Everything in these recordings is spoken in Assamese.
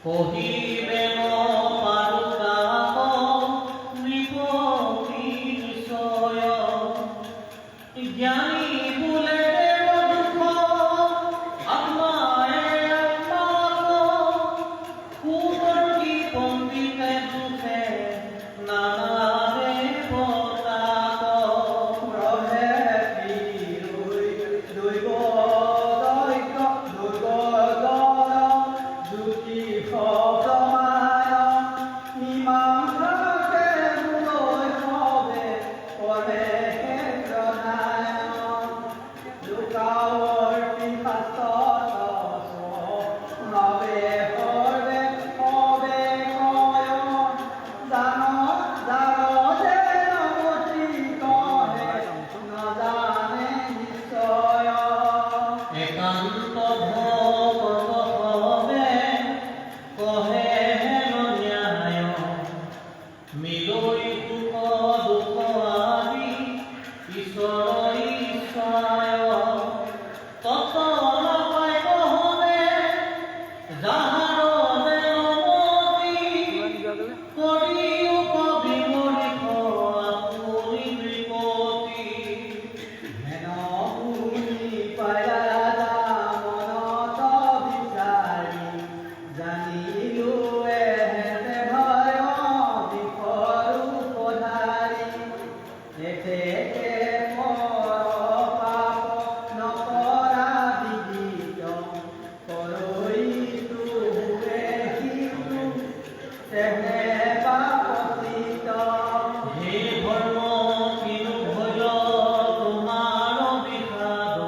কহিবে পারুতাপ নৃপতি নিশ্চয় জ্ঞানী ভুলে দুঃখ আত্মায় কুতর্কী পণ্ডিতে দুঃখে নানাবে প্রতাপ রহে দৈব দুটি সমায় মীমাংসাকে মূলয় হবে পরে ক্ষেত্রনায় দুঃখাবর্তী শাস্ত্র নবে হবে হবে কয় জানো যে নমতি কহে নজানে নিশ্চয় একান্ত ভগত হবে কহে হেন ন্যায় মিলই দুঃখ দুঃখ আদি ঈশ্বর ঈশ্বায় তত নাপাই কহনে যাহার দেনমতি করিও কবি মরিখ আপুনি নৃপতি হেন ভূমি পায়া মনত বিচাৰি জানিলো এহেতে ভয় বিপৰু পধাৰি এতেকে পৰ পাপ নকৰা বিদিত কৰৈতো হুৱে সিটো তেনে পাপচিত হে ধর্ম কিনু ভৈল তোমার বিষাদ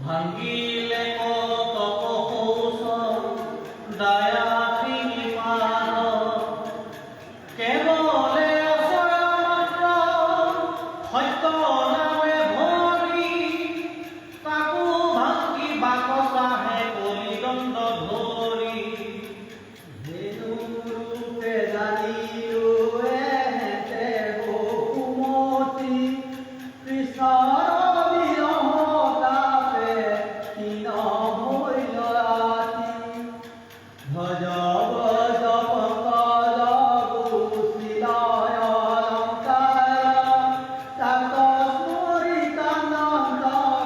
ভাঙ্গিলে কত কৌশল দয়া কৃপাল কেবলে অসয় মাত্র সত্য নামে ভৰি তাকো ভাঙ্গি বাকচাহে কলিদণ্ড ধৰি ধেনুৰূপে জানিলো এহেতে বহুমতি কৃষ্ণৰ বিৰহতাপে ক্ষীণ হৈল ৰাতি ভজ ভজ পংকজ গুচিলয় অলংকাৰ তাক স্মৰিতানন্দ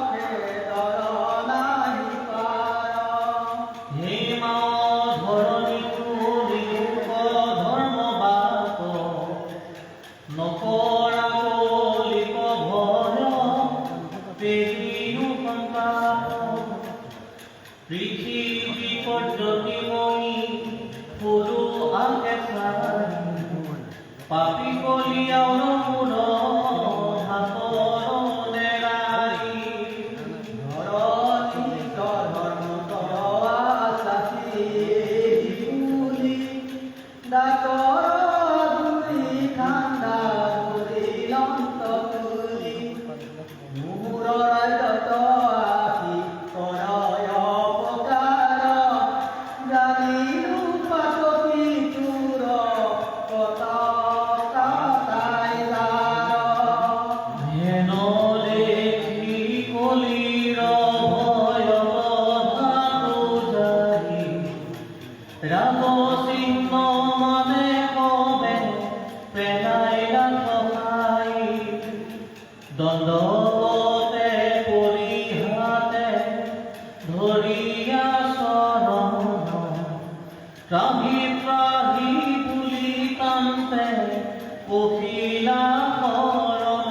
খেদৰ নাহি পাৰ হে মাও ধৰণী নিৰূপ ধৰ্মবাত নকৰা কলিক ভয় পেহিনু সন্তাপ পৃথিৱী পৰ্যতিমণি সৰু আগে চাই পাপী কলিয়াৰ মূৰ হাতৰ নেৰাই হেন দেখি কলিৰ ভয় বধাটো জাৰি ৰাম সিংহ মানে কবে পেলাইলা সহায় দণ্ডতে পৰি হাতে ধৰিয়া চৰণ ত্ৰাহি ত্ৰাহি বুলি কান্তে পখিলা শৰণ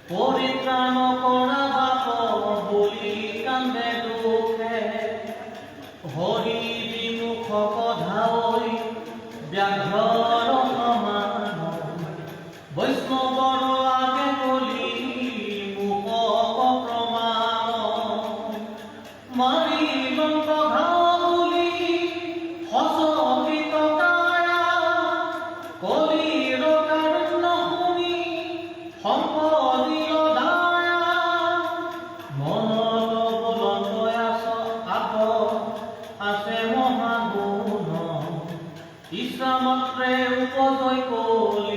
পৰিত্ৰাণ কৰা বাপ বুলি কান্দে দুখে হৰি বিমুখ শকধাৱৈ ব্যাঘ্ৰৰ সমান বৈষ্ণৱৰ আগে কলি মুকক প্ৰমাণ মাৰি লংক ঘাউলি সচকিত কায়া কলিৰ কাৰুণ্য শুনি সম্পদিয় দায়া মনত বুলন্দ আছে মহাগুণ ইচ্ছা মাত্ৰে উপজয় কলি